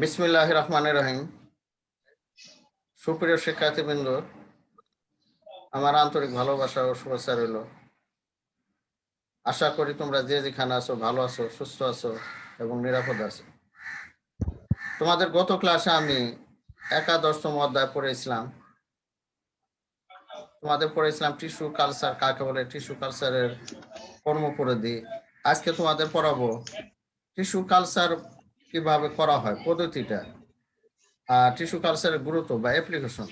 বিসমিল্লাহির রহমানির রহিম। সুপ্রিয় শিক্ষার্থীবৃন্দ, আমার আন্তরিক ভালোবাসা ও শুভেচ্ছা রইল। আশা করি তোমরা যে যেখানে আছো ভালো আছো, সুস্থ আছো এবং নিরাপদ আছো। তোমাদের গত ক্লাসে আমি একাদশতম অধ্যায় পড়েছিলাম। তোমাদের পড়েছিলাম টিস্যু কালচার কাকে বলে, টিস্যু কালচারের কর্মপরিধি। আজকে তোমাদের পড়াবো টিস্যু কালচার কিভাবে করা হয়, পদ্ধতিটা, আর টিস্যু কালচারের গুরুত্ব বা অ্যাপ্লিকেশন।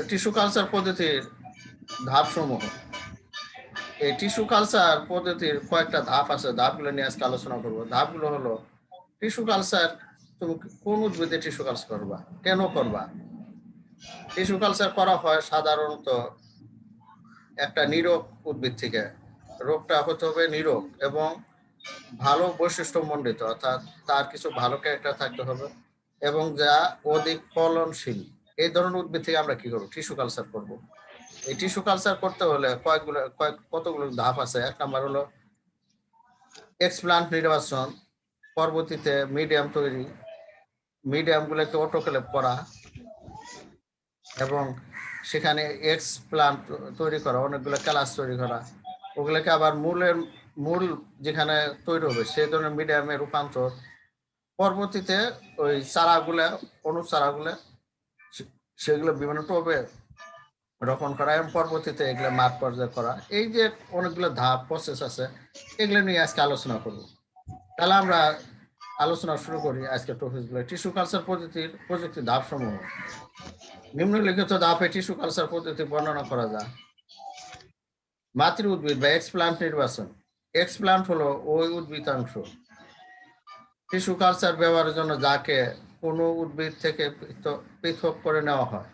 টিস্যু কালচার পদ্ধতির ধাপসমূহ। এই টিস্যু কালচার পদ্ধতির কয়েকটা ধাপ আছে, ধাপগুলো নিয়ে আজকে আলোচনা করবো। ধাপগুলো হলো টিস্যু কালচার, তুমি কোন উদ্ভিদে টিস্যু কালচার করবা, কেন করবা। টিস্যু কালচার করা হয় সাধারণত একটা নিরোগ উদ্ভিদ থেকে। রোগটা হতে হবে নিরোগ এবং ভালো বৈশিষ্ট্য মণ্ডিত, অর্থাৎ তার কিছু ভালো ক্যারেক্টার থাকতে হবে এবং যা অধিক ফলনশীল। এই ধরনের উদ্ভিদ থেকে আমরা কি করবো, টিস্যু কালচার করবো। এই টিস্যু কালচার করতে হলে কতগুলো ধাপ আছে। এক নাম্বার হলো এক্সপ্লান্ট নির্বাচন, পরবর্তীতে মিডিয়াম তৈরি, মিডিয়ামগুলোকে অটোক্লেভ করা এবং সেখানে এক্সপ্লান্ট তৈরি করা, অনেকগুলো ক্লাস তৈরি করা, ওগুলোকে আবার মূল যেখানে তৈরি হবে সেই ধরনের মিডিয়ামে রূপান্তর, পরবর্তীতে ওই চারাগুলা, অনুচারাগুলা সেগুলো বিভিন্ন টবে রোপণ করা এবং পরবর্তীতে এগুলো মাঠ পর্যায়ে করা। এই যে অনেকগুলো ধাপ প্রসেস আছে, এগুলো নিয়ে আজকে আলোচনা করব। তাহলে আমরা আলোচনা শুরু করি আজকে টপিকগুলো। টিস্যু কালচার প্রযুক্তি ধাপ সমূহ। নিম্নলিখিত ধাপে টিস্যু কালচার পদ্ধতি বর্ণনা করা যায়। মাতৃ উদ্ভিদ বা এক্সপ্লান্ট নির্বাচন। এক্সপ্লান্ট হলো ওই উদ্ভিদাংশ টিস্যু কালচার ব্যবহারের জন্য যাকে কোনো উদ্ভিদ থেকে পৃথক করে নেওয়া হয়।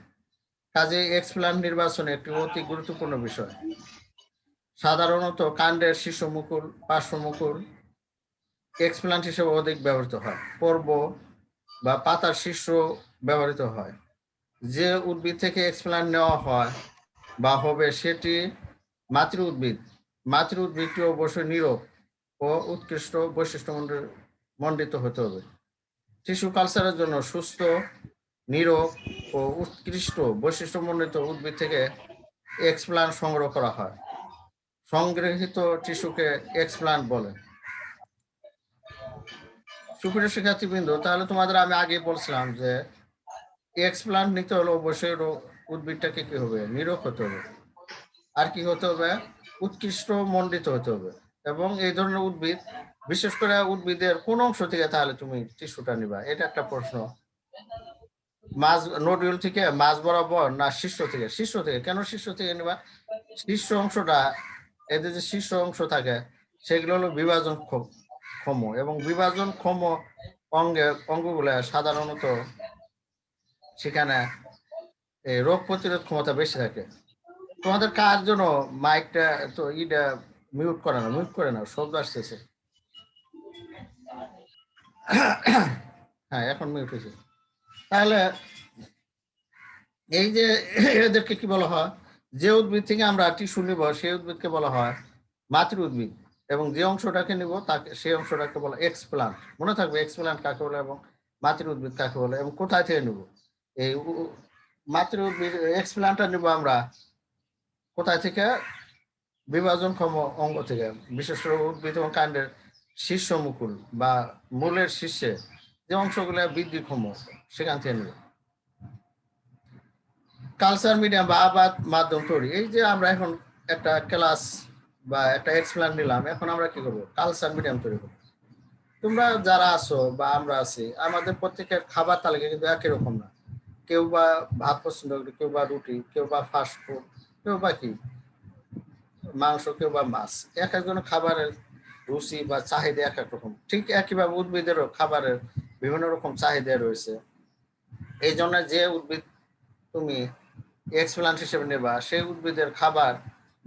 কাজে এক্সপ্লান্ট নির্বাচন একটি অতি গুরুত্বপূর্ণ বিষয়। সাধারণত কাণ্ডের শীর্ষমুকুল, পার্শ্বমুকুল এক্সপ্লান্ট হিসেবে অধিক ব্যবহৃত হয়। পর্ব বা পাতার শীর্ষ ব্যবহৃত হয়। যে উদ্ভিদ থেকে এক্সপ্লান্ট নেওয়া হয় বা হবে সেটি মাতৃ উদ্ভিদ। মাতৃ উদ্ভিদটি অবশ্যই নীরব ও উৎকৃষ্ট বৈশিষ্ট্য মণ্ডিত হতে হবে। টিস্যু কালচারের জন্য সুস্থ, নীরব ও উৎকৃষ্ট বৈশিষ্ট্যমণ্ডিত উদ্ভিদ থেকে এক্সপ্লান্ট সংগ্রহ করা হয়। সংগৃহীত টিস্যুকে এক্সপ্লান্ট বলে। সুপ্রিয় শিক্ষার্থীবৃন্দ, তাহলে তোমাদের আমি আগে বলছিলাম যে এক্সপ্লান্ট নিতে হলে অবশ্যই উদ্ভিদটাকে কি হবে, নীরব হতে হবে, আর কি হতে হবে, উৎকৃষ্ট মণ্ডিত হতে হবে। এবং এই ধরনের উদ্ভিদ, বিশেষ করে উদ্ভিদের কোন অংশ থেকে তাহলে তুমি টিস্যুটা নিবা, এটা একটা প্রশ্ন। মাছ নোডিউল থেকে, মাছ বরাবর, না শীর্ষ থেকে? শীর্ষ থেকে। কেন শীর্ষ থেকে নিবা? শীর্ষ অংশটা, এদের যে শীর্ষ অংশ থাকে সেগুলো হলো বিভাজন ক্ষম এবং বিভাজন ক্ষম অঙ্গগুলো সাধারণত সেখানে রোগ প্রতিরোধ ক্ষমতা বেশি থাকে। তোমাদের কার জন্য মাইকটা তো ইটা মিউট করে না, শব্দ আসতেছে। হ্যাঁ, এখন মিউট হয়েছে। তাহলে এই যে এদেরকে কি বলা হয়, যে উদ্ভিদ থেকে আমরা টিস্যু নিব সেই উদ্ভিদকে বলা হয় মাতৃ উদ্ভিদ, এবং যে অংশটাকে নিব তাকে, সেই অংশটাকে বলা এক্সপ্লান্ট। মনে থাকবে এক্সপ্লান্ট কাকে বলে এবং মাতৃ উদ্ভিদ কাকে বলে এবং কোথায় থেকে নিব। এই মাতৃ উদ্ভিদ এক্সপ্লান্টটা নিব আমরা কোথায় থেকে? বিভাজনক্ষম অঙ্গ থেকে, বিশেষ করে উদ্ভিদ এবং কাণ্ডের শীর্ষ মুকুল বা মূলের শীর্ষে যে অংশগুলো বৃদ্ধিক্ষম, সেখান থেকে নেব। কালচার মিডিয়াম বা আবাদ মাধ্যম তৈরি। এই যে আমরা এখন একটা ক্লাস বা একটা এক্সপ্লেন নিলাম, এখন আমরা কি করবো, কালচার মিডিয়াম তৈরি করবো। তোমরা যারা আছো বা আমরা আছি, আমাদের প্রত্যেকের খাবার তালিকা কিন্তু একই রকম না। কেউ বা ভাত পছন্দ করে, কেউ বা রুটি, কেউ বা ফাস্ট ফুড, কেউ বা কি মাংস, কেউ বা মাছ। এক একজনের খাবারের রুচি বা চাহিদা এক এক রকম। ঠিক একইভাবে উদ্ভিদেরও খাবারের বিভিন্ন রকম চাহিদা রয়েছে। এই জন্য যে উদ্ভিদ তুমি এক্সপ্লান্ট হিসেবে নেবা, সেই উদ্ভিদের খাবার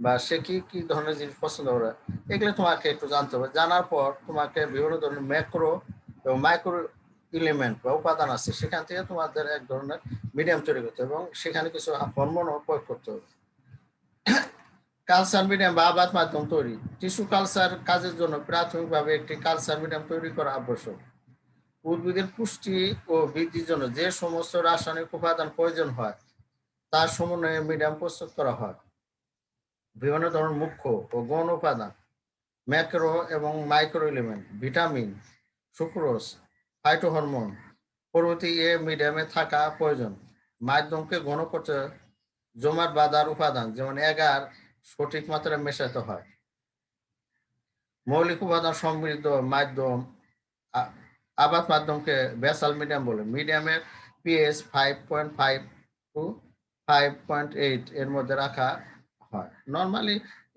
বা সে কি কি ধরনের জিনিস পছন্দ করে, এগুলো তোমাকে একটু জানতে হবে। জানার পর তোমাকে বিভিন্ন ধরনের ম্যাক্রো এবং মাইক্রো এলিমেন্ট বা উপাদান আছে, সেখান থেকে তোমাদের এক ধরনের মিডিয়াম তৈরি করতে হবে এবং সেখানে কিছু হরমোনও প্রয়োগ করতে হবে। কালচার মিডিয়াম বা আবাদ মাধ্যম তৈরি। টিস্যু কালচার কাজের জন্য প্রাথমিকভাবে একটি কালচার মিডিয়াম তৈরি করা আবশ্যক। উদ্ভিদের পুষ্টি ও বৃদ্ধির জন্য যে সমস্ত রাসায়নিক উপাদান প্রয়োজন হয় তার সমন্বয়ে মিডিয়াম প্রস্তুত করা হয়। বিভিন্ন ধরনের মুখ্য ও গৌণ উপাদান, ম্যাক্রো এবং micro element, vitamin, sucrose, phytohormone প্রভৃতি এ মিডিয়ামে থাকা প্রয়োজন। মাধ্যমকে ঘন করতে জমাট বাঁধার উপাদান যেমন এগার সঠিক মাত্রায় মেশাতে হয়। মৌলিক উপাদান সমৃদ্ধ মাধ্যম আবাদ মাধ্যমকে বেসাল মিডিয়াম বলে। মিডিয়ামের পিএইচ 5.5 টু 5.8 এর মধ্যে রাখা হয়। নর্মালি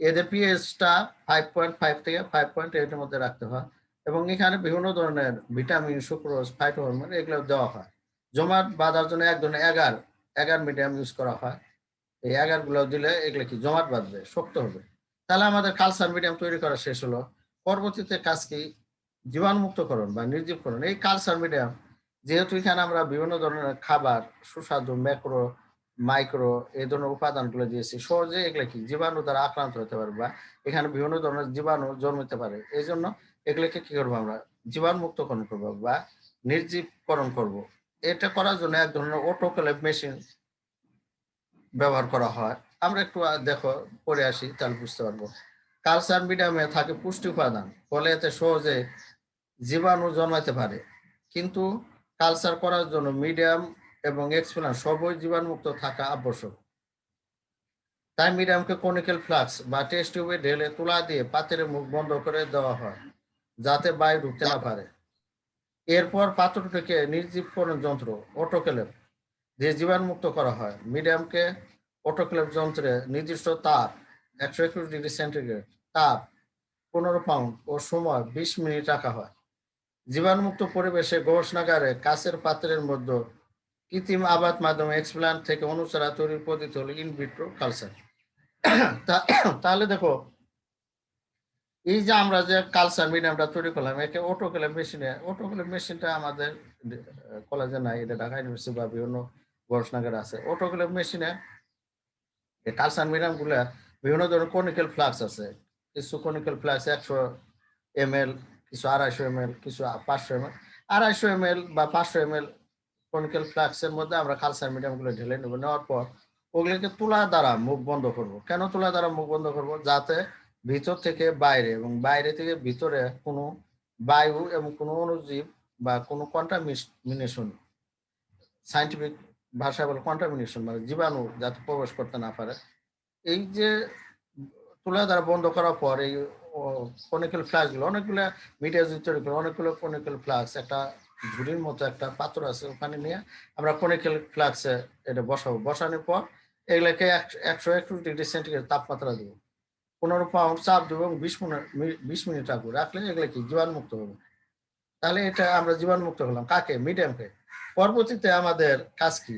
এদের পিএইচটা 5.5 থেকে 5.8 এর মধ্যে রাখতে হয় এবং এখানে বিভিন্ন ধরনের ভিটামিন, সুক্রোজ, ফাইটোহরমোন এগুলো দেওয়া হয়। জমাট বাঁধার জন্য এক ধরনের এগার মিডিয়াম ইউজ করা হয়। এই এগার গুলো দিলে এগুলো কি জমাট বাঁধবে, শক্ত হবে। তাহলে আমাদের কালচার মিডিয়াম তৈরি করা শেষ হলো। পরবর্তীতে কাজ কি? জীবাণুমুক্তকরণ বা নির্জীবকরণ। এই কালচার মিডিয়াম, যেহেতু এখানে আমরা বিভিন্ন ধরনের খাবার, সুস্বাদু ম্যাক্রো, মাইক্রো এই ধরনের উপাদানগুলো দিয়েছি, সহজে এগুলো কি জীবাণু দ্বারা আক্রান্ত হতে পারে বা এখানে বিভিন্ন ধরনের জীবাণু জন্মিতে পারে। এই জন্য এগুলোকে কি করবো আমরা? জীবাণুমুক্তকরণ করবো বা নির্জীবকরণ করব। এটা করার জন্য এক ধরনের অটোক্লেভ মেশিন ব্যবহার করা হয়। আমরা একটু দেখো পড়ে আসি, তাহলে বুঝতে পারবো। কালচার মিডিয়ামে থাকে পুষ্টি উপাদান, ফলে এতে সহজে জীবাণু জন্মাতে পারে। কিন্তু কালচার করার জন্য মিডিয়াম এবং এক্সপ্লান্ট সবই জীবাণুমুক্ত থাকা আবশ্যক। তাই মিডিয়ামকে কনিক্যাল ফ্লাক্স বা টেস্ট টিউবে ঢেলে তুলা দিয়ে পাত্রের মুখ বন্ধ করে দেওয়া হয় যাতে বায়ু ঢুকতে না পারে। এরপর পাত্রটিকে নির্জীবকরণ যন্ত্র অটোক্লেভ দিয়ে জীবাণুমুক্ত করা হয়। মিডিয়ামকে অটোক্লেভ যন্ত্রে নির্দিষ্ট তাপ 121°C তাপ 15 পাউন্ড ও সময় 20 মিনিট রাখা হয়। জীবাণুমুক্ত পরিবেশে গবেষণাগারে কাচের পাত্রের মধ্যে কৃত্রিম আবাদ মাধ্যমে এক্সপ্লান্ট থেকে অনুসারা তৈরির পদ্ধতি হলো ইনভিট্রো কালচার। তাহলে দেখো, এই যে আমরা যে কালচার মিডিয়ামটা তৈরি করলাম, একে অটোক্লেভ মেশিনটা আমাদের কলেজে নাই, এটা ঢাকা ইউনিভার্সিটি বা বিভিন্ন গবেষণাগারে আছে। অটোক্লেভ মেশিনে কালচার মিডিয়াম গুলা বিভিন্ন ধরনের কনিক্যাল ফ্লাক্স আছে। কিছু কনিক্যাল ফ্লাক্স 100 ml, কিছু 250 ml, কিছু 500 ml। 250 ml বা 500 ml কনিক্যাল ফ্লাক্সের মধ্যে আমরা কালচার মিডিয়াম গুলো ঢেলে নেবো। নেওয়ার পর ওগুলোকে তুলা দ্বারা মুখ বন্ধ করব। কেন তুলা দ্বারা মুখ বন্ধ করব? যাতে ভিতর থেকে বাইরে এবং বাইরে থেকে ভিতরে কোনো বায়ু এবং কোনো অণুজীব বা কোনো কন্টামিনেশন, সাইন্টিফিক ভাষা বলে কন্টামিনেশন, মানে জীবাণু যাতে প্রবেশ করতে না পারে। এই যে তুলা দ্বারা বন্ধ করার পর এই কনিক্যাল ফ্লাক্স গুলো অনেকগুলো মিডিয়া তৈরি করে, অনেকগুলো কনিক্যাল ফ্লাক্স একটা ঝুড়ির মতো একটা পাত্র আছে, ওখানে নিয়ে আমরা কনিক্যাল ফ্লাক্সে এটা বসাবো। বসানোর পর এগুলোকে 121°C তাপমাত্রা দেবো, 15 পাউন্ড চাপ দেবো এবং 20 মিনিট রাখবো। রাখলে এগুলো কি জীবাণুমুক্ত হবে। তাহলে এটা আমরা জীবাণুমুক্ত হলাম কাকে? মিডিয়ামকে। পরবর্তীতে আমাদের কাজ কি?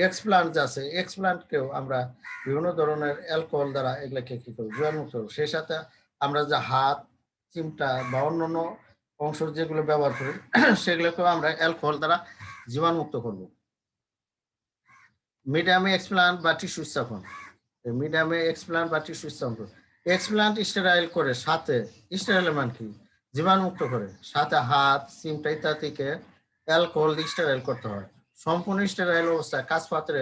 এক্সপ্লান্ট আছে, এক্সপ্লান্টকেও আমরা বিভিন্ন ধরনের অ্যালকোহল দ্বারা এগুলোকে কি করবো? জীবাণুমুক্ত করবো। সেই সাথে আমরা যে হাত, চিমটা বা অন্যান্য অংশ যেগুলো ব্যবহার করি সেগুলোকেও আমরা অ্যালকোহল দ্বারা জীবাণুমুক্ত করবো। মিডিয়ামে এক্সপ্লান্ট বা টিস্যু স্থাপন। মিডিয়ামে এক্সপ্লান্ট বা টিস্যু স্থাপন, এক্সপ্লান্ট স্টেরাইল করে, সাথে স্টেরাইল মান কি? জীবাণুমুক্ত করে, সাথে হাত, চিমটা ইত্যাদিকে অ্যালকোহল দিয়ে স্টেরাইল করতে হয়। সম্পূর্ণ স্টেরাইল অবস্থায় কাঁচ পাত্রে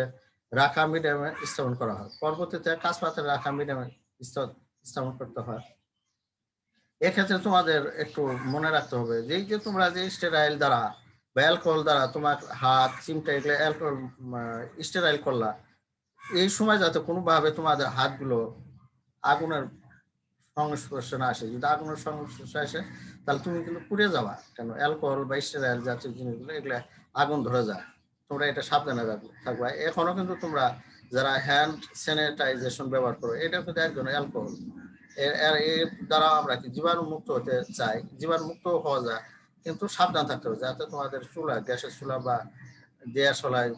রাখা মিডিয়ামে স্থাপন করা হয়। পরবর্তীতে কাঁচ পাত্রে রাখা মিডিয়ামে স্থাপন করতে হয়। এক্ষেত্রে তোমাদের একটু মনে রাখতে হবে যে এই যে তোমরা যে স্টেরাইল দ্বারা বা অ্যালকোহল দ্বারা তোমার হাত, চিমটা এগুলো অ্যালকোহল স্টেরাইল করলা, এই সময় যাতে কোনোভাবে তোমাদের হাতগুলো আগুনের সংস্পর্শে না আসে। যদি আগুনের সংস্পর্শে আসে তাহলে তুমি কিন্তু পুড়ে যাবা। কেন? অ্যালকোহল বা স্টেরাইল জাতীয় জিনিসগুলো এগুলো আগুন ধরে যায়। তোমরা এটা সাবধানে থাকবা। এখনো কিন্তু তোমরা যারা হ্যান্ড স্যানিটাইজেশন ব্যবহার করো, এটা কিন্তু এক ধরনের অ্যালকোহল। এর দ্বারা আমরা কি জীবাণু মুক্ত হতে চাই, জীবাণু মুক্ত হওয়া যায়, কিন্তু সাবধান থাকতে হবে যাতে তোমাদের চুলা, গ্যাসের চুলা বা দেয়া চলায়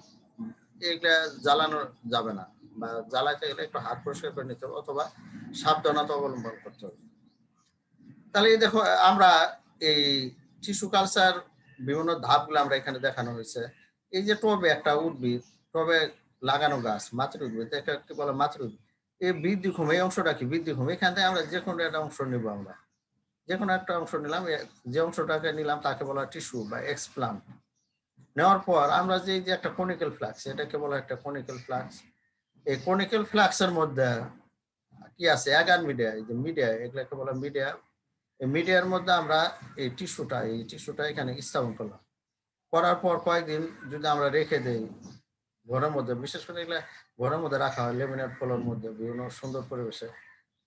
এগুলা জ্বালানো যাবে না, বা জ্বালাতে গেলে একটু হাত পরিষ্কার করে নিতে হবে অথবা সাবধানতা অবলম্বন করতে হবে। তাহলে এই দেখো আমরা এই টিস্যু কালচার বিভিন্ন ধাপগুলো আমরা এখানে দেখানো হয়েছে। এই যে টবে একটা উদ্ভিদ, টবে লাগানো গাছ, মাতৃ উদ্ভিদ, এটাকে বলে মাতৃ উদ্ভিদ। এই বৃদ্ধিক্ষম, এই অংশটা কি বৃদ্ধিক্ষম, এখান থেকে আমরা যে কোনো একটা অংশ নিব, আমরা যে কোনো একটা অংশ নিলাম, যে অংশটাকে নিলাম তাকে বলা টিস্যু বা এক্সপ্লান্ট। নেওয়ার পর আমরা যে একটা কনিক্যাল ফ্লাক্স, এটাকে বলা একটা কনিক্যাল ফ্লাক্স। এই কনিক্যাল ফ্লাক্সের মধ্যে কি আছে, অ্যাগার মিডিয়া, এই যে মিডিয়া, এগুলোকে বলা মিডিয়া। এই মিডিয়ার মধ্যে আমরা এই টিস্যুটা এখানে স্থাপন করলাম। করার পর কয়েকদিন যদি আমরা রেখে দেই ঘরের মধ্যে, বিশেষ করে এগুলা ঘরের মধ্যে রাখা হয় লেমিনেট ফলের মধ্যে বিভিন্ন সুন্দর পরিবেশে,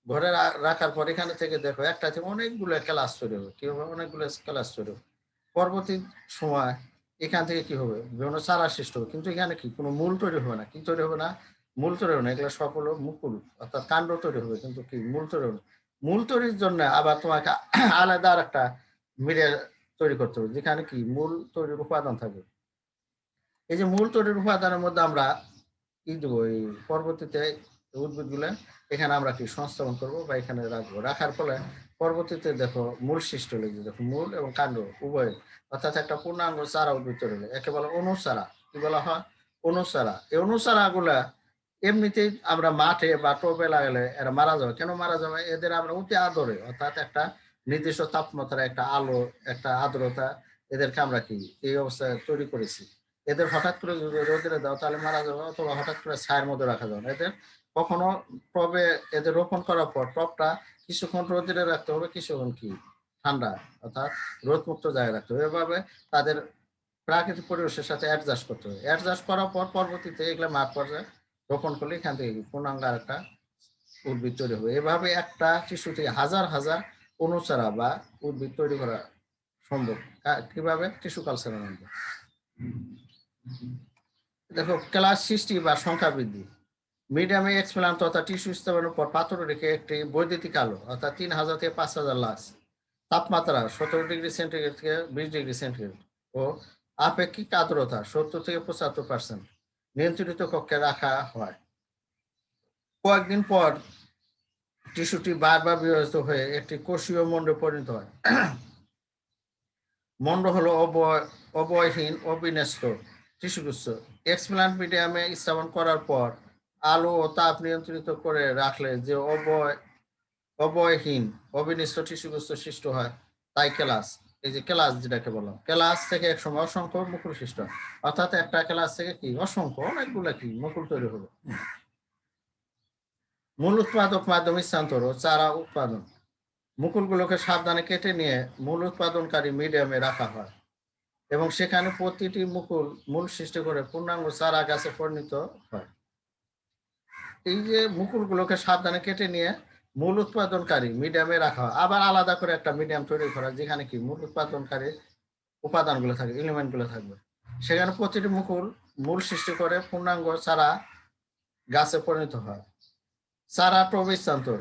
ঘরে রাখার পর এখানে থেকে দেখো একটা থেকে অনেকগুলো ক্লাস তৈরি হবে। কি হবে, অনেকগুলো ক্লাস তৈরি হবে। পরবর্তী সময় এখান থেকে কি হবে, বিভিন্ন চারা সৃষ্টি হবে, কিন্তু এখানে কি কোনো মূল তৈরি হবে না। কি তৈরি হবে না, মূল তৈরি হবে না, এগুলো সব হলো মুকুল অর্থাৎ কাণ্ড তৈরি হবে, কিন্তু কি মূল তৈরি হবে না। মূল তৈরির জন্য আবার তোমাকে আলাদা আর একটা মিডিয়া তৈরি করতে হবে, যেখানে কি মূল তৈরির উপাদান থাকবে। এই যে মূল তৈরির উপাদানের মধ্যে আমরা কি দেবো, এই পরবর্তীতে উদ্ভিদগুলো এখানে আমরা কি সংস্থাপন করবো বা এখানে রাখবো। রাখার ফলে পরবর্তীতে দেখো মূল সৃষ্টি হলে, দেখো মূল এবং কাণ্ড উভয়, অর্থাৎ একটা পূর্ণাঙ্গ চারা উদ্ভিদ তৈরি হলে, একে বলা অনুচারা। কি বলা হয়, অনুচারা। এই অনুচারা গুলা এমনিতেই আমরা মাঠে বা টবে লাগালে এরা মারা যাবে। কেন মারা যাবে, এদের আমরা অতি আদরে, অর্থাৎ একটা নির্দিষ্ট তাপমাত্রা, একটা আলো, একটা আর্দ্রতা, এদেরকে আমরা কি এই অবস্থায় তৈরি করেছি। এদের হঠাৎ করে যদি রোদে দাও তাহলে মারা যাবে, অথবা হঠাৎ করে ছায়ের মধ্যে রাখা যাবে না। এদের কখনো টবে, এদের রোপণ করার পর টবটা কিছুক্ষণ রোদে রাখতে হবে, কিছুক্ষণ কি ঠান্ডা অর্থাৎ রোদমুক্ত জায়গায় রাখতে হবে। এভাবে তাদের প্রাকৃতিক পরিবেশের সাথে অ্যাডজাস্ট করতে হবে। অ্যাডজাস্ট করার পর পরবর্তীতে এগুলো মাঠ পর্যায়ে রোপণ করলে এখান থেকে পূর্ণাঙ্গ একটা উদ্ভিদ তৈরি হবে। এভাবে একটা টিস্যু থেকে হাজার হাজার অনুচারা বা উদ্ভিদ তৈরি করা সম্ভব। কিভাবে, টিস্যু কালচারের মধ্যে। দেখো ক্লাস সৃষ্টি বা সংখ্যা বৃদ্ধি। মিডিয়ামে এক্সপ্লান্ট অর্থাৎ টিস্যু স্থাপনের পর পাত্র রেখে একটি বৈদ্যুতিক আলো অর্থাৎ 3000 থেকে 5000 লাক্স, তাপমাত্রা 17 ডিগ্রি সেন্টিগ্রেড থেকে 20 ডিগ্রি সেন্টিগ্রেড ও আপেক্ষিক আর্দ্রতা 70 থেকে 75% নিয়ন্ত্রিত কক্ষে রাখা হয়। কয়েকদিন পর টিস্যুটি বারবার বিভাজিত হয়ে একটি কোষীয় মণ্ডে পরিণত হয়। মণ্ড হলো অবয়হীন অবিন্যস্ত টিস্যুগুচ্ছ। এক্সপ্লান্ট মিডিয়ামে স্থাপন করার পর আলো ও তাপ নিয়ন্ত্রিত করে রাখলে যে অবয়হীন অবিন্যস্ত টিস্যুগুচ্ছ সৃষ্টি হয় তাই কেলাস। এই যে কেলাস যেটাকে বলা, কেলাস থেকে একসময় অসংখ্য মুকুল সৃষ্টি হয়, অর্থাৎ একটা কেলাস থেকে কি অসংখ্য অনেকগুলো কি মুকুল তৈরি হবে। মূল উৎপাদক মাধ্যম স্থানান্তর ও চারা উৎপাদন। মুকুলগুলোকে সাবধানে কেটে নিয়ে মূল উৎপাদনকারী মিডিয়ামে রাখা হয় এবং সেখানে প্রতিটি মুকুল মূল সৃষ্টি করে পূর্ণাঙ্গ চারা গাছে পরিণত হয়। এই যে মুকুলগুলোকে সাবধানে কেটে নিয়ে মূল উৎপাদনকারী মিডিয়ামে রাখা হয়, আবার আলাদা করে একটা মিডিয়াম তৈরি করা যেখানে কি মূল উৎপাদনকারী উপাদানগুলো থাকবে, এলিমেন্টগুলো থাকবে। সেখানে প্রতিটি মুকুল মূল সৃষ্টি করে পূর্ণাঙ্গ চারা গাছে পরিণত হয়। চারা প্রবেশান্তর।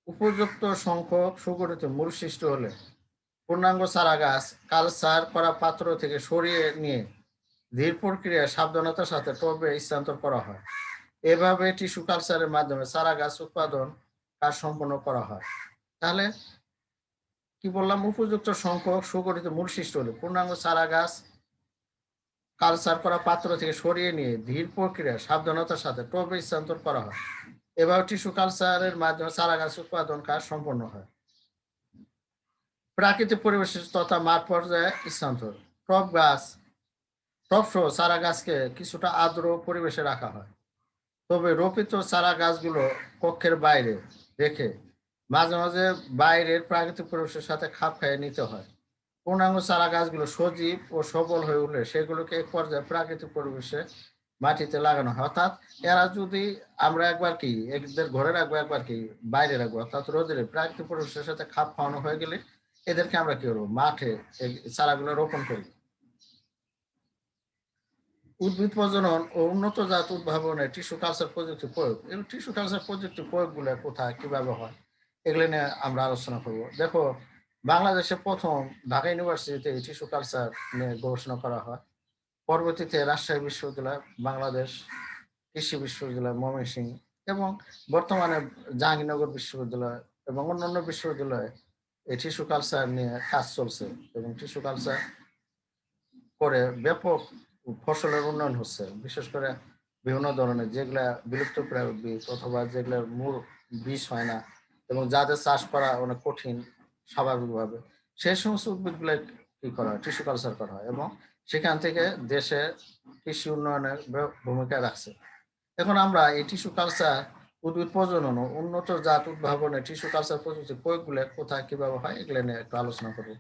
উপযুক্ত সংখ্যক সুগঠিত মূল সৃষ্টি হলে পূর্ণাঙ্গ চারা গাছ কালচার করা পাত্র থেকে সরিয়ে নিয়ে ধীর প্রক্রিয়া সাবধানতার সাথে টবে স্থানান্তর করা হয়। এভাবে টিস্যু কালচারের মাধ্যমে চারা গাছ উৎপাদন কাজ সম্পন্ন করা হয়। তাহলে কি বললাম, উপযুক্ত সংখ্যক সুগঠিত মূল সৃষ্টি হলে পূর্ণাঙ্গ চারা গাছ কালচার করা পাত্র থেকে সরিয়ে নিয়ে ধীর প্রক্রিয়া সাবধানতার সাথে টবে স্থানান্তর করা হয়। এভাবে টিস্যু কালচারের মাধ্যমে চারা গাছ উৎপাদন কাজ সম্পন্ন হয়। প্রাকৃতিক পরিবেশ তথা মাঠ পর্যায়ে স্থানান্তর। টব সহ চারা গাছকে কিছুটা আর্দ্র পরিবেশে রাখা হয়, তবে রোপিত চারা গাছগুলো কক্ষের বাইরে রেখে মাঝে মাঝে বাইরের প্রাকৃতিক পরিবেশের সাথে খাপ খাইয়ে নিতে হয়। পূর্ণাঙ্গ চারা গাছগুলো সজীব ও সবল হয়ে উঠলে সেগুলোকে এক পর্যায়ে প্রাকৃতিক পরিবেশে মাটিতে লাগানো হয়। অর্থাৎ এরা যদি আমরা একবার কি এদের ঘরে রাখবো, একবার কি বাইরে রাখবো, অর্থাৎ রোদের প্রাকৃতিক পরিবেশের সাথে খাপ খাওয়ানো হয়ে গেলে এদেরকে আমরা কি করবো, মাঠে চারাগুলো রোপণ করবো। উদ্ভিদ প্রজনন ও উন্নত জাত উদ্ভাবনে টিস্যু কালচার প্রযুক্তি প্রয়োগ। এই টিস্যু কালচার প্রযুক্তি প্রয়োগগুলো কোথায় কিভাবে হয় এগুলো নিয়ে আমরা আলোচনা করব। দেখো বাংলাদেশে প্রথম ঢাকা ইউনিভার্সিটিতে টিস্যু কালচার নিয়ে গবেষণা করা হয়। পরবর্তীতে রাজশাহী বিশ্ববিদ্যালয়, বাংলাদেশ কৃষি বিশ্ববিদ্যালয় ময়মনসিংহ এবং বর্তমানে জাহাঙ্গীরনগর বিশ্ববিদ্যালয় এবং অন্যান্য বিশ্ববিদ্যালয়ে এই টিস্যু কালচার নিয়ে কাজ চলছে এবং টিস্যু কালচার করে ব্যাপক ফসলের উন্নয়ন হচ্ছে, বিশেষ করে বিভিন্ন ধরনের যেগুলা বিলুপ্তপ্রায় উদ্ভিদ অথবা যেগুলোর মূল বীজ হয় না এবং যাদের চাষ করা অনেক কঠিন স্বাভাবিকভাবে, সেই সমস্ত উদ্ভিদগুলো কি করা হয়, টিস্যু কালচার করা হয় এবং সেখান থেকে দেশে কৃষি উন্নয়নের ভূমিকা রাখছে। এখন আমরা এই টিস্যু কালচার উদ্ভিদ প্রজনন ও উন্নত জাত উদ্ভাবনে টিস্যু কালচার প্রযুক্তি প্রয়োগগুলো কোথায় কিভাবে হয় এগুলো নিয়ে একটু আলোচনা করবো।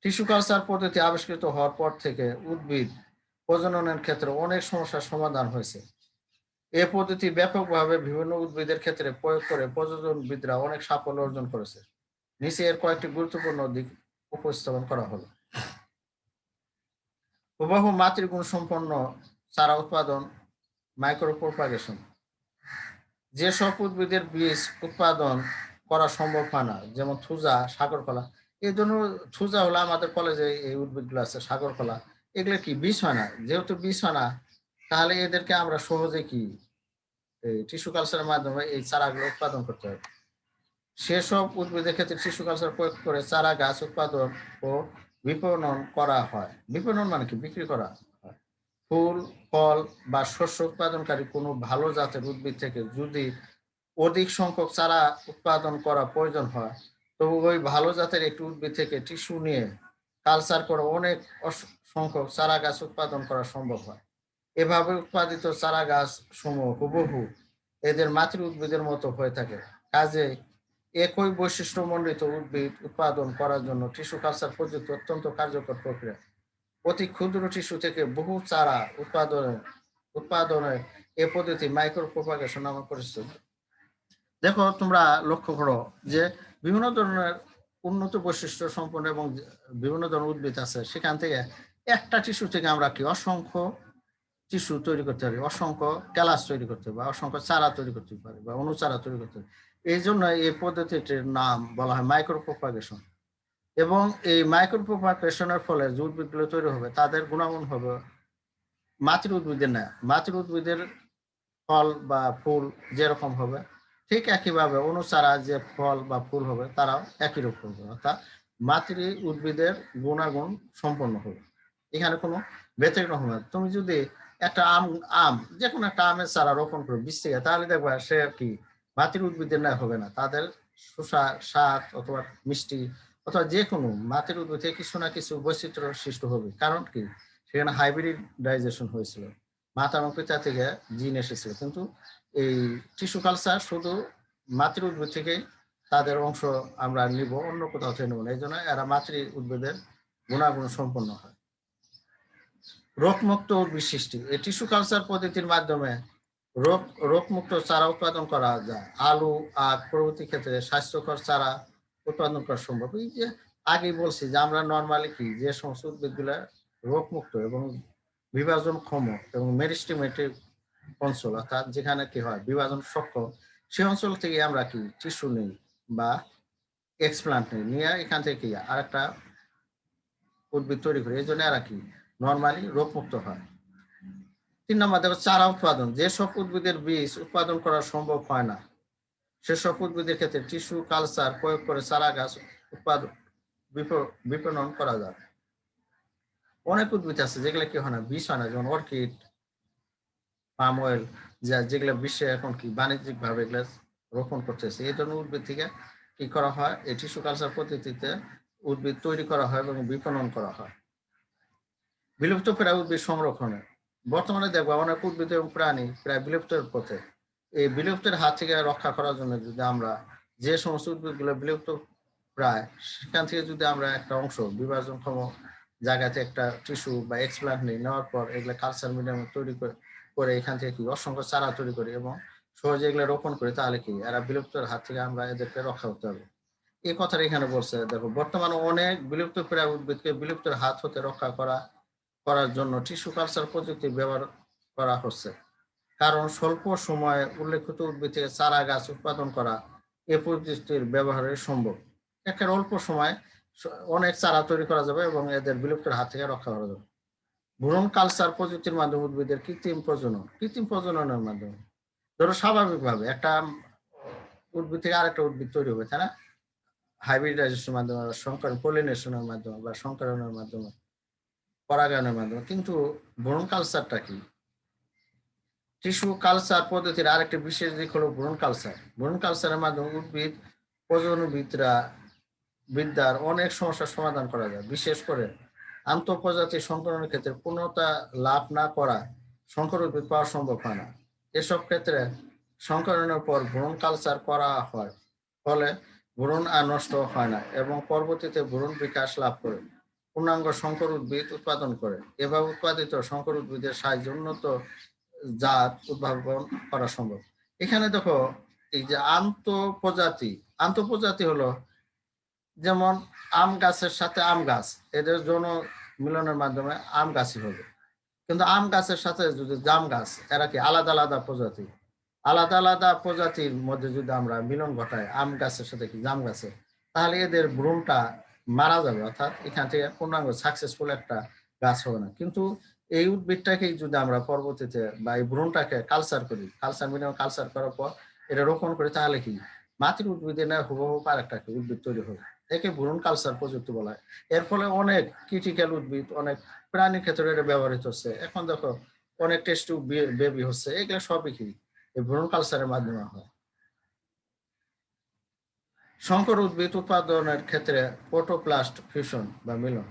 টিস্যু কালচার পদ্ধতি আবিষ্কৃত হওয়ার পর থেকে উদ্ভিদ প্রজননের ক্ষেত্রে অনেক সমস্যার সমাধান হয়েছে। এ পদ্ধতি ব্যাপকভাবে বিভিন্ন উদ্ভিদের ক্ষেত্রে প্রয়োগ করে প্রযোজনবিদরা অনেক সাফল্য অর্জন করেছে। নিচে এর কয়েকটি গুরুত্বপূর্ণ দিক উপস্থাপন করা হলো। হুবহু মাতৃগুণ সম্পন্ন চারা উৎপাদন, মাইক্রো প্রপাগেশন। যেসব উদ্ভিদের বীজ উৎপাদন করা সম্ভব হয় না, যেমন থুজা, সাগরকলা, এই জন্য থুজা হলো আমাদের কলেজে এই উদ্ভিদগুলো আছে, সাগরকলা, এগুলো কি বীজ হয় না, যেহেতু বীজ হয় না তাহলে এদেরকে আমরা সহজে কি টিস্যু কালচারের মাধ্যমে এই চারাগুলো উৎপাদন করতে হবে। সেসব উদ্ভিদের ক্ষেত্রে টিস্যু কালচার প্রয়োগ করে চারা গাছ উৎপাদন ও বিপণন করা হয়। বিপণন মানে কি, বিক্রি করা হয়। ফুল, ফল বা শস্য উৎপাদনকারী কোনো ভালো জাতের উদ্ভিদ থেকে যদি অধিক সংখ্যক চারা উৎপাদন করা প্রয়োজন হয়, তবে ওই ভালো জাতের একটি উদ্ভিদ থেকে টিস্যু নিয়ে কালচার করে অনেক সংখ্যক চারা গাছ উৎপাদন করা সম্ভব হয়। এভাবে উৎপাদিত চারা গাছ সমূহ হুবহু এদের মাতৃ উদ্ভিদের মতো হয়ে থাকে। কাজে একই বৈশিষ্ট্যমণ্ডিত উদ্ভিদ উৎপাদন করার জন্য টিস্যু কালচার প্রযুক্তি অত্যন্ত কার্যকর প্রক্রিয়া। অতি ক্ষুদ্র টিস্যু থেকে বহু চারা উৎপাদনে এ পদ্ধতি মাইক্রো প্রপাগেশন নামে পরিচিত। দেখো তোমরা লক্ষ্য করো যে বিভিন্ন ধরনের উন্নত বৈশিষ্ট্য সম্পন্ন এবং বিভিন্ন ধরনের উদ্ভিদ আছে, সেখান থেকে একটা টিস্যু থেকে আমরা কি অসংখ্য টিস্যু তৈরি করতে পারি, অসংখ্য ক্যালাস তৈরি করতে পারি, অসংখ্য চারা তৈরি করতে পারি বা অনুচারা তৈরি করতে পারি। এই জন্য এই পদ্ধতিটির নাম বলা হয় মাইক্রো প্রপাগেশন। এবং এই মাইক্রো প্রপাগেশনের ফলে যে উদ্ভিদগুলো তৈরি হবে তাদের গুণাগুণ হবে মাতৃ উদ্ভিদের না। মাতৃ উদ্ভিদের ফল বা ফুল যেরকম হবে ঠিক একইভাবে অনুচারা যে ফল বা ফুল হবে তারাও একই রকম হবে, অর্থাৎ মাতৃ উদ্ভিদের গুণাগুণ সম্পন্ন হবে, এখানে কোনো ব্যতিক্রম হবে। তুমি যদি একটা আম যে কোনো একটা আমের চারা রোপণ করো বীজ থেকে, তাহলে দেখবা সে কি মাতৃ উদ্ভিদের না হবে না, তাদের সুস্বাদ, স্বাদ অথবা মিষ্টি অথবা যে কোনো মাতৃ উদ্ভিদ থেকে কিছু না কিছু বৈচিত্র্য সৃষ্টি হবে। কারণ কি, সেখানে হাইব্রিডাইজেশন হয়েছিল, মাতা এবং পিতা থেকে জিন এসেছিল। কিন্তু এই টিস্যু কালচার শুধু মাতৃ উদ্ভিদ থেকে তাদের অংশ আমরা নিব, অন্য কোথাও থেকে নেব না, এই জন্য এরা মাতৃ উদ্ভিদের গুণাগুণ সম্পন্ন হয়। রোগমুক্ত উদ্ভিদ সৃষ্টি। এই টিস্যু কালচার পদ্ধতির মাধ্যমে রোগমুক্ত চারা উৎপাদন করা যায়। আলু, আখ প্রভৃতি ক্ষেত্রে স্বাস্থ্যকর চারা উৎপাদন করা সম্ভব। এই যে আগেই বলছি যে আমরা নর্মালি কি যে সমস্ত উদ্ভিদগুলা রোগমুক্ত এবং বিভাজনক্ষম এবং মেরিস্টেমেটিক অঞ্চল, অর্থাৎ যেখানে কি হয় বিভাজন সক্ষম, সেই অঞ্চল থেকে আমরা কি টিস্যু নেই বা এক্সপ্লান্ট নেই, নিয়ে এখান থেকে কি আরেকটা উদ্ভিদ তৈরি করি, এই জন্য এরা কি নর্মালি রোগমুক্ত হয়। 3 নম্বর দেখো চারা উৎপাদন। যেসব উদ্ভিদের বীজ উৎপাদন করা সম্ভব হয় না সেসব উদ্ভিদের ক্ষেত্রে টিস্যু কালচার প্রয়োগ করে চারা গাছ উৎপাদন বিপণন করা যায়। অনেক উদ্ভিদ আছে যেগুলো কি হয় না, বীজ হয় না, যেমন অর্কিড, পাম অয়েল, যেগুলো বিশ্বে এখন কি বাণিজ্যিক ভাবে এগুলো রোপণ করতেছে। এই ধরনের উদ্ভিদ থেকে কি করা হয়, এই টিস্যু কালচার পদ্ধতিতে উদ্ভিদ তৈরি করা হয় এবং বিপণন করা হয়। বিলুপ্ত প্রায় উদ্ভিদ সংরক্ষণে বর্তমানে দেখবো অনেক উদ্ভিদ এবং প্রাণী প্রায় বিলুপ্তের পথে। এই বিলুপ্তের হাত থেকে রক্ষা করার জন্য যদি আমরা যে সমস্ত উদ্ভিদগুলো বিলুপ্ত প্রায়, সেখান থেকে যদি আমরা একটা অংশ বিভাজনক্ষম জায়গাতে একটা টিস্যু বা এক্সপ্লান্ট নিয়ে নেওয়ার পর এগুলো কালচার মিডিয়াম তৈরি করে এখান থেকে কি অসংখ্য চারা তৈরি করি এবং সহজে এগুলো রোপণ করি, তাহলে কি এরা বিলুপ্তের হাত থেকে আমরা এদেরকে রক্ষা করতে হবে। এই কথাটা এখানে বলছে। দেখো বর্তমানে অনেক বিলুপ্ত প্রায় উদ্ভিদকে বিলুপ্তের হাত হতে রক্ষা করার জন্য টিস্যু কালচার প্রযুক্তি ব্যবহার করা হচ্ছে। কারণ স্বল্প সময়ে উল্লেখিত উদ্ভিদ থেকে চারা গাছ উৎপাদন করা এ প্রযুক্তির ব্যবহারে সম্ভব। একের অল্প সময় অনেক চারা তৈরি করা যাবে এবং এদের বিলুপ্তের হাত থেকে রক্ষা করা যাবে। ভ্রূণ কালচার প্রযুক্তির মাধ্যমে উদ্ভিদের কৃত্রিম প্রজননের মাধ্যমে ধরো স্বাভাবিকভাবে একটা উদ্ভিদ থেকে আরেকটা উদ্ভিদ তৈরি হবে, তাই না? হাইব্রিডাইজেশনের মাধ্যমে, পলিনেশনের মাধ্যমে বা সংকরণের মাধ্যমে, পরাগায়নের মাধ্যমে। কিন্তু ভ্রূণ কালচারটা কি? টিস্যু কালচার পদ্ধতির আরেকটি বিশেষ দিক হলো ভ্রূণ কালচার। ভ্রূণ কালচারের মাধ্যমে উদ্ভিদ বিদ্যার অনেক সমস্যার সমাধান করা যায়। বিশেষ করে আন্তঃপ্রজাতি সংকরণের ক্ষেত্রে পূর্ণতা লাভ না করা সংকর উদ্ভিদ পাওয়া সম্ভব হয় না। এসব ক্ষেত্রে সংকরণের পর ভ্রূণ কালচার করা হয়, ফলে ভ্রূণ আর নষ্ট হয় না এবং পরবর্তীতে ভ্রূণ বিকাশ লাভ করে পূর্ণাঙ্গ সংকর উদ্ভিদ উৎপাদন করে। এভাবে উৎপাদিত সংকর উদ্ভিদের সাহায্যে উন্নত জাত উদ্ভাবন করা সম্ভব। এখানে দেখো, এই যে আন্তঃপ্রজাতি হলো যেমন আম গাছের সাথে আম গাছ, এদের যৌন মিলনের মাধ্যমে আম গাছই হবে। কিন্তু আম গাছের সাথে যদি জাম গাছ, এরা কি আলাদা আলাদা প্রজাতি, আলাদা আলাদা প্রজাতির মধ্যে যদি আমরা মিলন ঘটাই আম গাছের সাথে কি জাম গাছে, তাহলে এদের ভ্রূণটা মারা যাবে, অর্থাৎ এখান থেকে পূর্ণাঙ্গ সাকসেসফুল একটা গাছ হবে না। কিন্তু এই উদ্ভিদটাকেই যদি আমরা পরবর্তীতে বা এই ভ্রূণটাকে কালচার করি, কালচার করার পর এটা রোপণ করি, তাহলে কি মাটির উদ্ভিদে না হুবহু আর একটা উদ্ভিদ তৈরি হবে। একে ভ্রূণ কালচার প্রযুক্তি বলা হয়। এর ফলে অনেক ক্রিটিক্যাল উদ্ভিদ, অনেক প্রাণীর ক্ষেত্রে এটা ব্যবহৃত হচ্ছে। এখন দেখো অনেক টেস্ট বেবি হচ্ছে, এগুলো সবই কি এই ভ্রূণ কালচারের মাধ্যমে হয়। সংকর উদ্ভিদ উৎপাদনের ক্ষেত্রে প্রোটোপ্লাস্ট ফিউশন বা মিলন,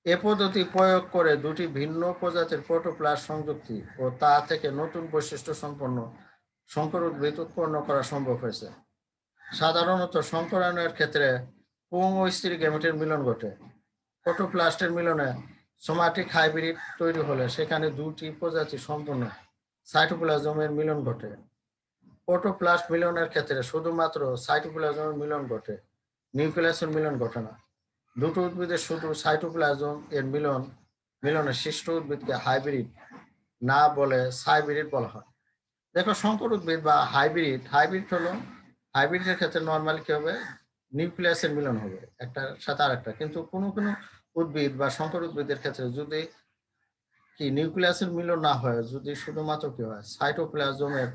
এ পদ্ধতি প্রয়োগ করে দুটি ভিন্ন প্রজাতির প্রোটোপ্লাস্ট সংযুক্তি ও তা থেকে নতুন বৈশিষ্ট্য সম্পন্ন সংকর উদ্ভিদ উৎপন্ন করা সম্ভব হয়েছে। সাধারণত সংকরণের ক্ষেত্রে পুং ও স্ত্রী গ্যামেটের মিলন ঘটে। প্রোটোপ্লাস্টের মিলনে সোমাটিক হাইব্রিড তৈরি হলে সেখানে দুটি প্রজাতি সম্পন্ন সাইটোপ্লাজমের মিলন ঘটে। প্রোটোপ্লাস্ট মিলনের ক্ষেত্রে শুধুমাত্র সাইটোপ্লাজমের মিলন ঘটে, নিউক্লিয়াসের মিলন ঘটে না। দুটো উদ্ভিদের শুধু সাইটোপ্লাজম এর মিলনে সৃষ্ট উদ্ভিদকে হাইব্রিড না বলে সাইব্রিড বলা হয়। দেখো সংকর উদ্ভিদ বা হাইব্রিডের ক্ষেত্রে নর্মালি কি হবে, নিউক্লিয়াসের মিলন হবে একটার সাথে আরেকটা। কিন্তু কোনো কোনো উদ্ভিদ বা সংকর উদ্ভিদের ক্ষেত্রে যদি কি নিউক্লিয়াসের মিলন না হয়, যদি শুধুমাত্র কি হয় সাইটোপ্লাজমের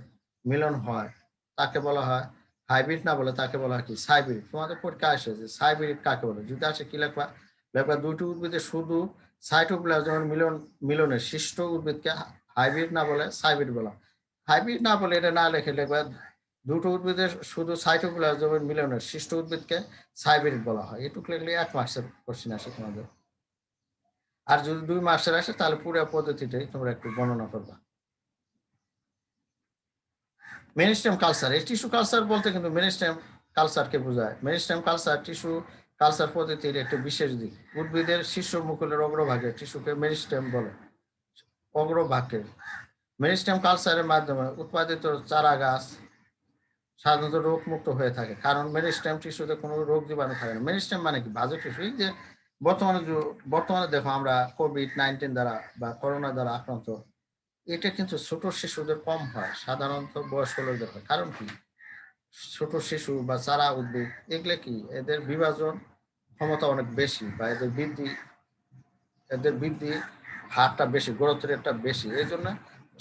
মিলন হয়, তাকে বলা হয় হাইব্রিড, না বলে তাকে বলা হয় কি সাইব্রিড। তোমাদের পরীক্ষা আসে যে সাইব্রিড কাকে বলে, যদি আসে কি লেখবা, দুইটি উদ্ভিদের শুধু সাইটোপ্লাজমের মিলনে সৃষ্ট উদ্ভিদকে হাইব্রিড না বলে সাইব্রিড বলা। হাইব্রিড না বলে এটা না লেখবা দুটো উদ্ভিদের শুধু সাইটোপ্লাজমের মিলনের সৃষ্ট উদ্ভিদকে সাইব্রিড বলা হয়। এটুকু লিখলে 1 মার্কসের কোশ্চেন আসে তোমাদের। আর যদি 2 মার্কসের আসে তাহলে পুরো পদ্ধতিটাই তোমরা একটু বর্ণনা করবা। মেরিস্টেম কালচার, এই টিস্যু কালচার বলতে কিন্তু মেরিস্টেম কালচারকে বোঝায়। মেরিস্টেম কালচার টিস্যু কালচার পদ্ধতির একটি বিশেষ দিক। উদ্ভিদের শীর্ষ মুকুলের অগ্রভাগে টিস্যুকে মেরিস্টেম বলে। অগ্রভাগে মেরিস্টেম কালচারের মাধ্যমে উৎপাদিত চারা গাছ সাধারণত রোগ মুক্ত হয়ে থাকে, কারণ মেরিস্টেম টিস্যুতে কোনো রোগ জীবাণু থাকে না। মেরিস্টেম মানে কি, বাজে টিস্যু। এই যে বর্তমানে দেখো আমরা কোভিড-19 দ্বারা বা করোনা দ্বারা আক্রান্ত, এটা কিন্তু ছোট শিশুদের কম হয়, সাধারণত বয়স্ক লোকদের হয়। কারণ কি, ছোট শিশু বা চারা উদ্ভিদ এগুলো কি এদের বিভাজন ক্ষমতা অনেক বেশি, বা এদের বৃদ্ধি হারটা বেশি, গ্রোথ রেটটা বেশি। এই জন্য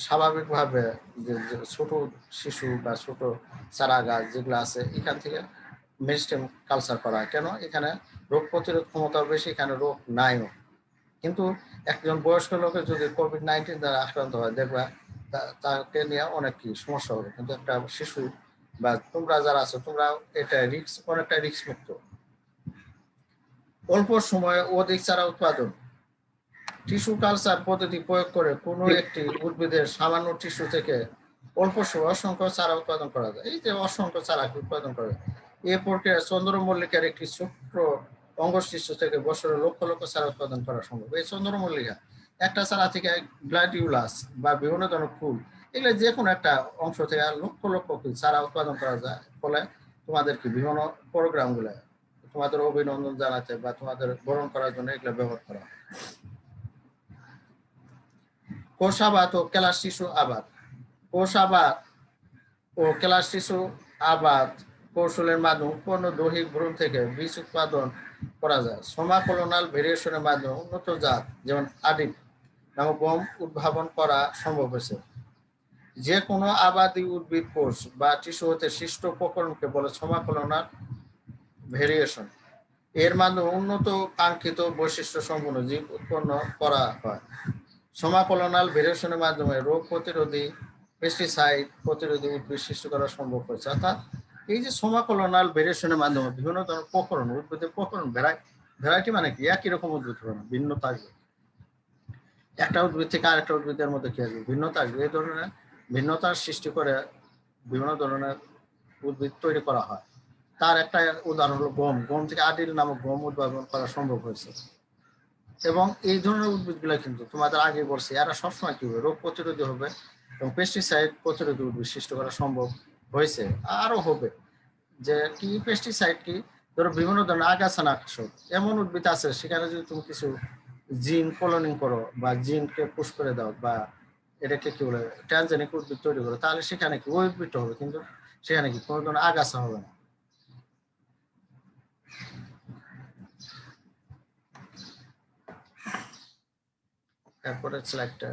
স্বাভাবিকভাবে যে ছোট শিশু বা ছোট চারা গাছ যেগুলো আছে এখান থেকে মেরিস্টেম কালচার করা হয়। কেন, এখানে রোগ প্রতিরোধ ক্ষমতাও বেশি, এখানে রোগ নাইও। কিন্তু একজন বয়স্ক লোকের যদি কোভিড-19 দ্বারা আক্রান্ত হয়, দেখবা তাকে নিয়ে অনেক কি সমস্যা হবে। কিন্তু একটা শিশু বা তোমরা যারা আছো, তোমরা এটা অনেকটা রিস্ক মুক্ত। অল্প সময়ে অধিক চারা উৎপাদন, টিস্যু কালচার পদ্ধতি প্রয়োগ করে কোনো একটি উদ্ভিদের সামান্য টিস্যু থেকে অল্প সময়ে অসংখ্য চারা উৎপাদন করা যায়। এই যে অসংখ্য চারা উৎপাদন করে, এ প্রক্রিয়া চন্দ্রমল্লিকার একটি ছোট্ট অঙ্গশিষ্য থেকে বছরে লক্ষ লক্ষ চারা উৎপাদন করা সম্ভব। এই চন্দ্রমল্লিকা একটা চারা থেকে গ্ল্যাডিউলাস বা বিভিন্ন ধরনের ফুল, এগুলো যে কোনো একটা অংশ থেকে লক্ষ লক্ষ চারা উৎপাদন করা যায়। ফলে তোমাদের কি বিভিন্ন প্রোগ্রামগুলো তোমাদের অভিনন্দন জানাতে বা তোমাদের বরণ করার জন্য এগুলো ব্যবহার করা হয়। কোষাবাত ও কেলাস টিস্যু আবাদ, কোষাবাত ও কেলাস টিস্যু আবাদ কৌশলের মাধ্যমে উৎপন্ন দৈহিক ভ্রূণ থেকে বীজ উৎপাদন করা যায়। সোমা কোলোনাল ভেরিয়েশনের মাধ্যমে উন্নত জাত যেমন আডিপ নামক গম উদ্ভাবন করা সম্ভব হয়েছে। যে কোনো আবাদি উদ্ভিদ কোষ বা টিস্যু হতে সৃষ্ট উপকরণকে বলে সমাকলনাল ভেরিয়েশন। এর মাধ্যমে উন্নত কাঙ্ক্ষিত বৈশিষ্ট্য সম্পন্ন জীব উৎপন্ন করা হয়। সমাকলনাল ভেরিয়েশনের মাধ্যমে রোগ প্রতিরোধী পেস্টিসাইড প্রতিরোধী উদ্ভিদ সৃষ্টি করা সম্ভব হয়েছে। অর্থাৎ এই যে সমাকলনাল ভেরিয়েশনের মাধ্যমে বিভিন্ন ধরনের প্রকরণ, উদ্ভিদের প্রকরণ, ভ্যারাইটি মানে কি একই রকম উদ্ভিদ হবে না, ভিন্নতা আসবে। একটা উদ্ভিদ থেকে আরেকটা উদ্ভিদের মধ্যে কি আসবে, ভিন্নতা আসবে। এই ধরনের ভিন্নতার সৃষ্টি করে বিভিন্ন ধরনের উদ্ভিদ তৈরি করা হয়। তার একটা উদাহরণ হলো গম। গম থেকে আদিল নামক গম উদ্ভাবন করা সম্ভব হয়েছে। এবং এই ধরনের উদ্ভিদগুলো কিন্তু তোমাদের আগে বলছি, এরা সবসময় কি হবে, রোগ প্রতিরোধী হবে এবং পেস্টিসাইড প্রতিরোধী উদ্ভিদ সৃষ্টি করা সম্ভব হয়েছে, আরো হবে। যে কি পেস্টিসাইড কি, ধরো বিভিন্ন ধরনের আগাছা নাশক এমন উদ্ভিদ আছে, সেখানে যদি তুমি কিছু জিন কলোনিং করো বা জিনকে পুশ করে দাও বা এটাকে কি বলে ট্রানজেনিক উদ্ভিদ তৈরি করো, তাহলে সেখানে কি ওই উদ্ভিদটা হবে, কিন্তু সেখানে কি কোনো ধরনের আগাছা হবে না। তারপরে স্লাইডটা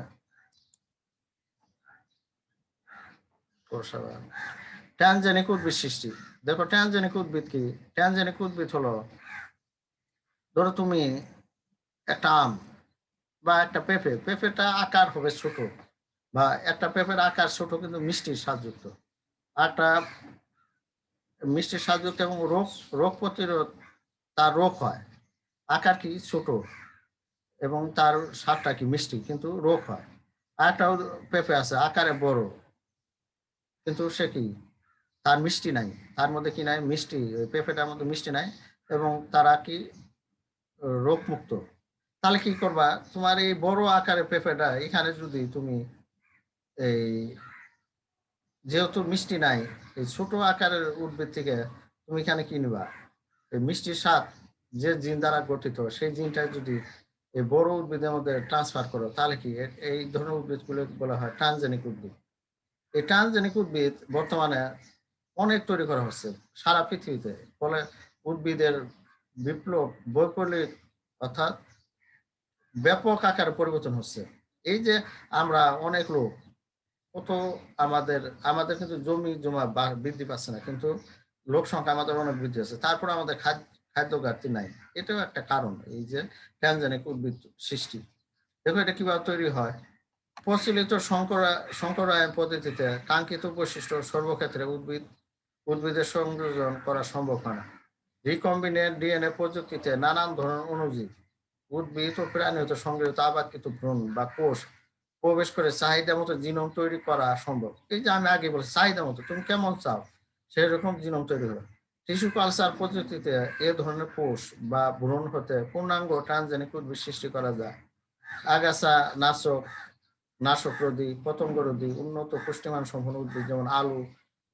ট্রানজেনিক উদ্ভিদ সৃষ্টি। দেখো ট্রানজেনিক উদ্ভিদ কি, ট্রানজেনিক উদ্ভিদ হলো, ধরো তুমি একটা আম বা একটা পেঁপে, পেঁপেটা আকার হবে ছোট, বা একটা পেঁপের আকার ছোট কিন্তু মিষ্টির স্বাদযুক্ত, একটা মিষ্টির স্বাদযুক্ত এবং রোগ রোগ প্রতিরোধ, তার রোগ হয়, আকার কি ছোট এবং তার স্বাদটা কি মিষ্টি কিন্তু রোগ হয়। আর একটা পেঁপে আছে আকারে বড়, কিন্তু সে কি, তার মিষ্টি নাই, তার মধ্যে কি নাই, মিষ্টি, পেঁপেটার মধ্যে মিষ্টি নাই এবং তারা কি রোগমুক্ত। তাহলে কি করবা, তোমার এই বড় আকারের পেঁপেটা এখানে যদি তুমি এই, যেহেতু মিষ্টি নাই, এই ছোট আকারের উদ্ভিদ থেকে তুমি এখানে কি নিবা, এই মিষ্টির স্বাদ যে জিন দ্বারা গঠিত, সেই জিনটা যদি এই বড় উদ্ভিদের মধ্যে ট্রান্সফার করো, তাহলে কি এই ধরনের উদ্ভিদগুলো বলা হয় ট্রানজেনিক উদ্ভিদ। এই ট্রানজেনিক উদ্ভিদ বর্তমানে অনেক তৈরি করা হচ্ছে সারা পৃথিবীতে। ফলে উদ্ভিদের বিপ্লব, বৈপ্লবিক, অর্থাৎ ব্যাপক আকারে পরিবর্তন হচ্ছে। এই যে আমরা অনেক লোক, কত আমাদের আমাদের কিন্তু জমি জমা বৃদ্ধি পাচ্ছে না, কিন্তু লোক সংখ্যা আমাদের অনেক বৃদ্ধি আছে, তারপর আমাদের খাদ্য ঘাটতি নাই। এটাও একটা কারণ, এই যে ট্রানজেনিক উদ্ভিদ সৃষ্টি। দেখো এটা কিভাবে তৈরি হয়। প্রচলিত সংকরায়ন পদ্ধতিতে কাঙ্ক্ষিত বৈশিষ্ট্য সর্বক্ষেত্রে উদ্ভিদের সংযোজন করা সম্ভব হয় না। রিকম্বিনেন্ট ডিএনএ প্রযুক্তিতে নানান ধরনের অণুজীব, উদ্ভিদ ও প্রাণী হতে সংগৃহীত আবাদকৃত ভ্রূণ বা কোষ প্রবেশ করে চাহিদা মতো জিনোম তৈরি করা সম্ভব। এই যে আমি আগে বলছি, চাহিদা মতো তুমি কেমন চাও সেই রকম জিনোম তৈরি হবে। টিস্যু কালচার পদ্ধতিতে এ ধরনের কোষ বা ভ্রূণ হতে পূর্ণাঙ্গ ট্রানজেনিক উদ্ভিদ সৃষ্টি করা যায়। আগাছা নাশক, নাশক রোধী, পতঙ্গ রোধী, উন্নত পুষ্টিমান সম্পন্ন উদ্ভিদ যেমন আলু,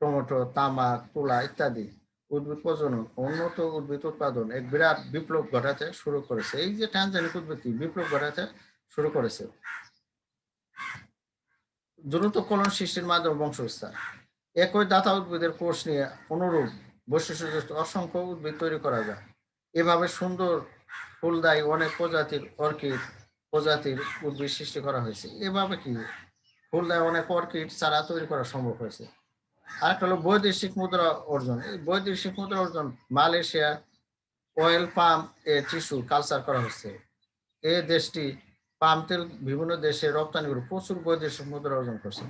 টমেটো, তামাক, তুলা ইত্যাদি উদ্ভিদ প্রজনন, উন্নত উদ্ভিদ উৎপাদন এক বিরাট বিপ্লব ঘটাতে শুরু করেছে। এই যে ট্রানজেনিক উদ্ভিদ বিপ্লব ঘটাতে শুরু করেছে। দ্রুত কলন সৃষ্টির মাধ্যমে বংশবিস্তার। একই দাতা উদ্ভিদের কোষ নিয়ে অনুরূপ বৈশিষ্ট্যযুক্ত অসংখ্য উদ্ভিদ তৈরি করা যায়। এভাবে সুন্দর ফুলদায়ী অনেক প্রজাতির উদ্ভিদ সৃষ্টি করা হয়েছে। এভাবে কি ফুলদায়ী অনেক অর্কিড চারা তৈরি করা সম্ভব হয়েছে। আরেকটা হলো বৈদেশিক মুদ্রা অর্জন। এই বৈদেশিক মুদ্রা অর্জন, মালয়েশিয়া অয়েল পাম এ টিস্যু কালচার করা হচ্ছে। এই দেশটি পাম তেল বিভিন্ন দেশে রপ্তানি করে প্রচুর বৈদেশিক মুদ্রা অর্জন করছে।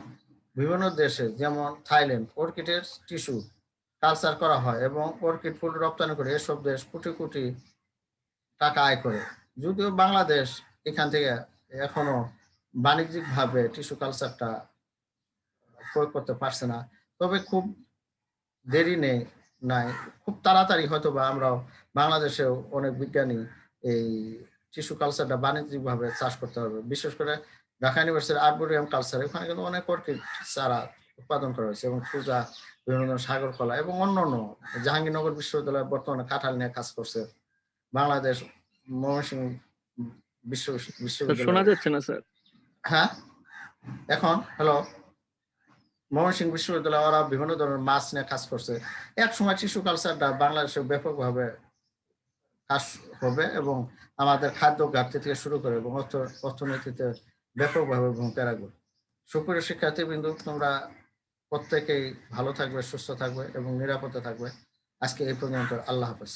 বিভিন্ন দেশে যেমন থাইল্যান্ড অর্কিডের টিস্যু কালচার করা হয় এবং অর্কিড ফুল রপ্তানি করে এসব দেশ কোটি কোটি টাকা আয় করে। যদিও বাংলাদেশ এখান থেকে এখনো বাণিজ্যিকভাবে টিস্যু কালচারটা প্রয়োগ করতে পারছে না, তবে খুব দেরি নেই, নাই, খুব তাড়াতাড়ি হয়তো বা আমরাও বাংলাদেশেও অনেক বিজ্ঞানী এই টিস্যু কালচারটা বাণিজ্যিকভাবে চাষ করতে হবে। বিশেষ করে ঢাকা ইউনিভার্সিটির আর্বোরিয়াম কালচার, এখানে কিন্তু অনেক অর্কিড চারা উৎপাদন করা হয়েছে এবং পূজা, বিভিন্ন ধরনের সাগর কলা এবং অন্যান্য। জাহাঙ্গীরনগর বিশ্ববিদ্যালয় বর্তমানে কাঁঠাল নিয়ে কাজ করছে। বাংলাদেশ ময়মনসিংহ শোনা বিশ্ববিদ্যালয়, যাচ্ছে না স্যার। হ্যাঁ এখন হ্যালো, ময়মনসিংহ বিশ্ববিদ্যালয় ওরা বিভিন্ন ধরনের মাছ নিয়ে কাজ করছে। এক সময় টিস্যু কালচারটা বাংলাদেশে ব্যাপকভাবে কাজ হবে এবং আমাদের খাদ্য ঘাটতি থেকে শুরু করে এবং অর্থনীতিতে ব্যাপকভাবে ভূমিকা রাখবে। সুপ্রিয় শিক্ষার্থীবৃন্দ, তোমরা প্রত্যেকেই ভালো থাকবে, সুস্থ থাকবে এবং নিরাপদে থাকবে। আজকে এই পর্যন্ত। আল্লাহ হাফেজ।